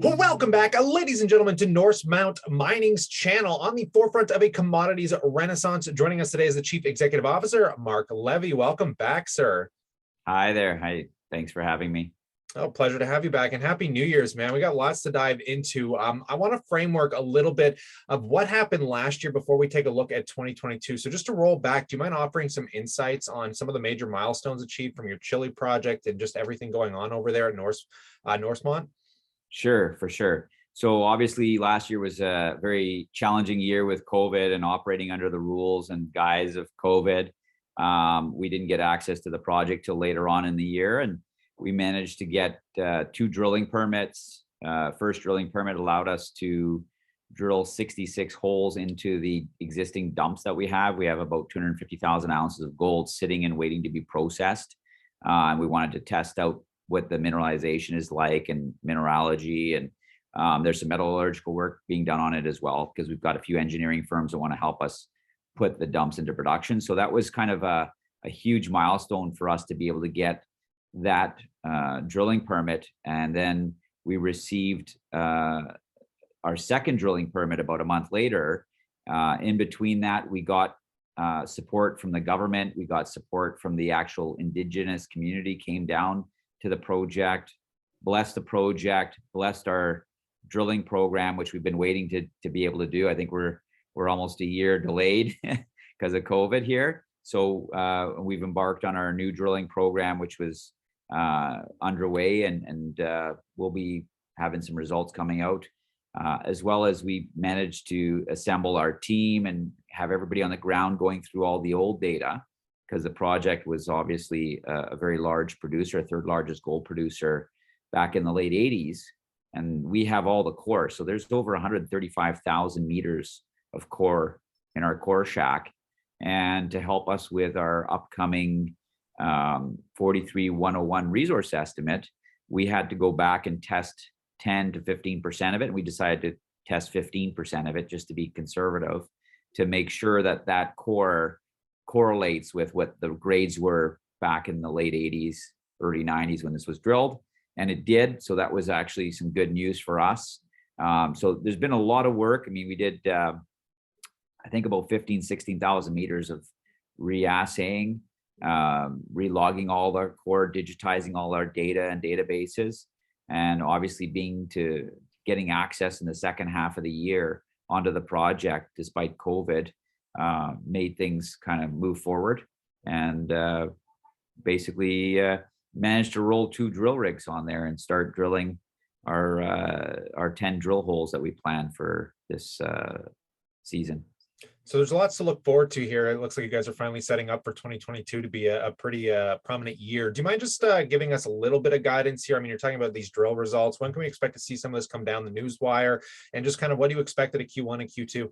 Well, welcome back, ladies and gentlemen, to Norsemont Mining's channel on the forefront of a commodities renaissance. Joining us today is the Chief Executive Officer, Mark Levy. Welcome back, sir. Hi there. Hi. Thanks for having me. Oh, pleasure to have you back, and Happy New Year's, man. We got lots to dive into. I want to framework a little bit of what happened last year before we take a look at 2022. So just to roll back, do you mind offering some insights on some of the major milestones achieved from your Chile project and just everything going on over there at Norsemont? Sure, for sure. So obviously last year was a very challenging year with COVID and operating under the rules and guise of COVID. We didn't get access to the project till later on in the year, and we managed to get 2 drilling permits. First drilling permit allowed us to drill 66 holes into the existing dumps that we have. We have about 250,000 ounces of gold sitting and waiting to be processed. And we wanted to test out what the mineralization is like and mineralogy, and there's some metallurgical work being done on it as well, because we've got a few engineering firms that want to help us put the dumps into production. So that was kind of a huge milestone for us to be able to get that drilling permit. And then we received our second drilling permit about a month later. In between that, we got support from the government. We got support from the actual indigenous community, came down to the project, blessed the project, blessed our drilling program, which we've been waiting to be able to do. I think we're almost a year delayed because of COVID here. So we've embarked on our new drilling program, which was underway, and we'll be having some results coming out, as well as we managed to assemble our team and have everybody on the ground going through all the old data, because the project was obviously a very large producer, 3rd largest gold producer back in the late 80s. And we have all the core. So there's over 135,000 meters of core in our core shack. And to help us with our upcoming 43-101 resource estimate, we had to go back and test 10 to 15% of it. And we decided to test 15% of it just to be conservative, to make sure that that core correlates with what the grades were back in the late 80s, early 90s when this was drilled. And it did. So that was actually some good news for us. So there's been a lot of work. I mean, we did, I think, about 16,000 meters of reassaying, relogging all our core, digitizing all our data and databases, and obviously getting access in the second half of the year onto the project despite COVID. Made things kind of move forward, and basically managed to roll 2 drill rigs on there and start drilling our 10 drill holes that we planned for this season. So there's lots to look forward to here. It looks like you guys are finally setting up for 2022 to be a pretty prominent year. Do you mind just giving us a little bit of guidance here? I mean, you're talking about these drill results. When can we expect to see some of this come down the news wire? And just kind of what do you expect at a Q1 and Q2?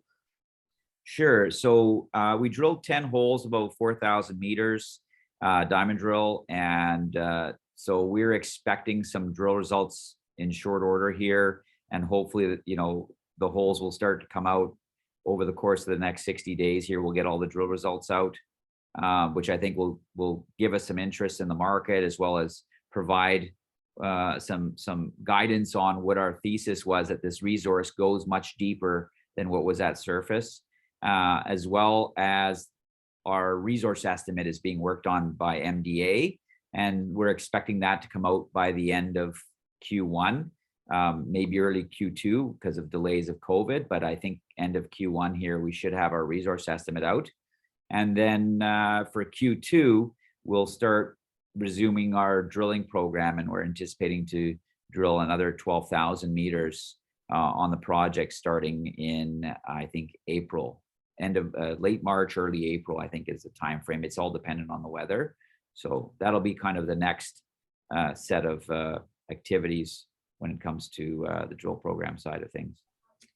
Sure. So we drilled 10 holes, about 4,000 meters, diamond drill. And so we're expecting some drill results in short order here. And hopefully, the holes will start to come out over the course of the next 60 days here. We'll get all the drill results out, which I think will give us some interest in the market, as well as provide some guidance on what our thesis was, that this resource goes much deeper than what was at surface. As well as our resource estimate is being worked on by MDA, and we're expecting that to come out by the end of Q1, maybe early Q2 because of delays of COVID, but I think end of Q1 here, we should have our resource estimate out. And then for Q2, we'll start resuming our drilling program, and we're anticipating to drill another 12,000 meters on the project starting in, I think, April. End of late March, early April, I think, is the time frame. It's all dependent on the weather. So that'll be kind of the next set of activities when it comes to the drill program side of things.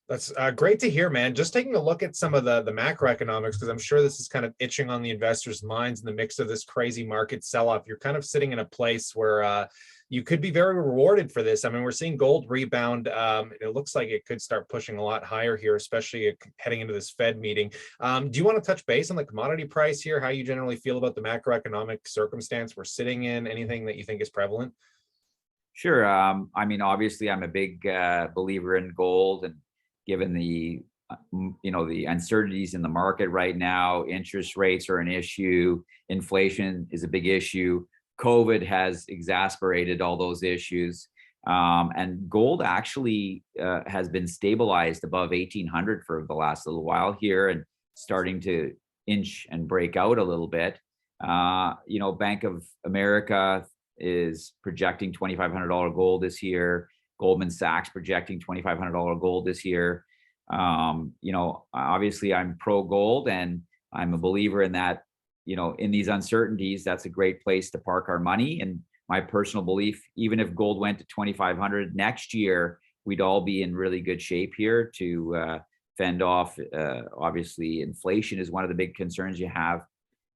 That's great to hear, man. Just taking a look at some of the macroeconomics, because I'm sure this is kind of itching on the investors' minds in the mix of this crazy market sell-off. You're kind of sitting in a place where you could be very rewarded for this. I mean, we're seeing gold rebound. It looks like it could start pushing a lot higher here, especially heading into this Fed meeting. Do you want to touch base on the commodity price here, how you generally feel about the macroeconomic circumstance we're sitting in, anything that you think is prevalent? Sure. I mean, obviously, I'm a big believer in gold, and given the the uncertainties in the market right now, interest rates are an issue, inflation is a big issue. COVID has exacerbated all those issues, and gold actually has been stabilized above 1,800 for the last little while here, and starting to inch and break out a little bit. Bank of America is projecting $2,500 gold this year. Goldman Sachs projecting $2,500 gold this year. Obviously I'm pro gold, and I'm a believer in that, in these uncertainties, that's a great place to park our money. And my personal belief, even if gold went to 2,500 next year, we'd all be in really good shape here to fend off. Obviously, inflation is one of the big concerns you have.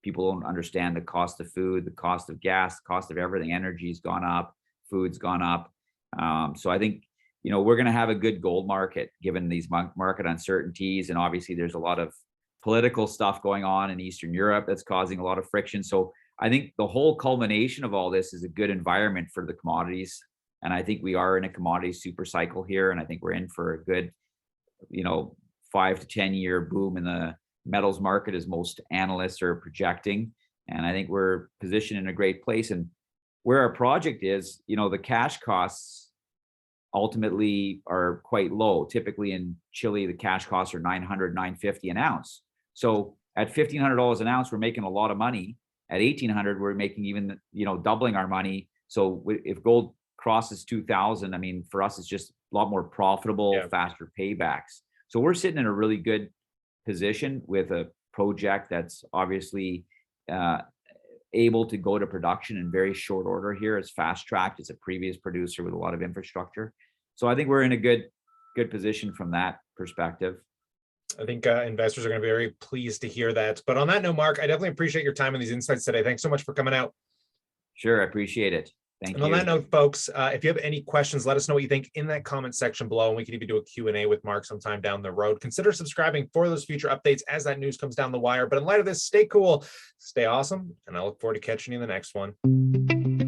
People don't understand the cost of food, the cost of gas, the cost of everything. Energy's gone up, food's gone up. So I think, we're going to have a good gold market given these market uncertainties. And obviously there's a lot of political stuff going on in Eastern Europe that's causing a lot of friction. So I think the whole culmination of all this is a good environment for the commodities. And I think we are in a commodity super cycle here. And I think we're in for a good, 5 to 10 year boom in the metals market, as most analysts are projecting. And I think we're positioned in a great place. And where our project is, the cash costs ultimately are quite low. Typically in Chile, the cash costs are 900, 950 an ounce. So at $1,500 an ounce, we're making a lot of money. At 1,800, we're making even, doubling our money. So if gold crosses 2,000, I mean, for us, it's just a lot more profitable, faster paybacks. So we're sitting in a really good position with a project that's obviously able to go to production in very short order here. It's fast tracked. It's a previous producer with a lot of infrastructure. So I think we're in a good position from that perspective. I think investors are going to be very pleased to hear that. But on that note, Mark, I definitely appreciate your time and these insights today. Thanks so much for coming out. Sure, I appreciate it. Thank you. And on that note, folks, if you have any questions, let us know what you think in that comment section below, and we can even do a Q&A with Mark sometime down the road. Consider subscribing for those future updates as that news comes down the wire. But in light of this, stay cool, stay awesome, and I look forward to catching you in the next one.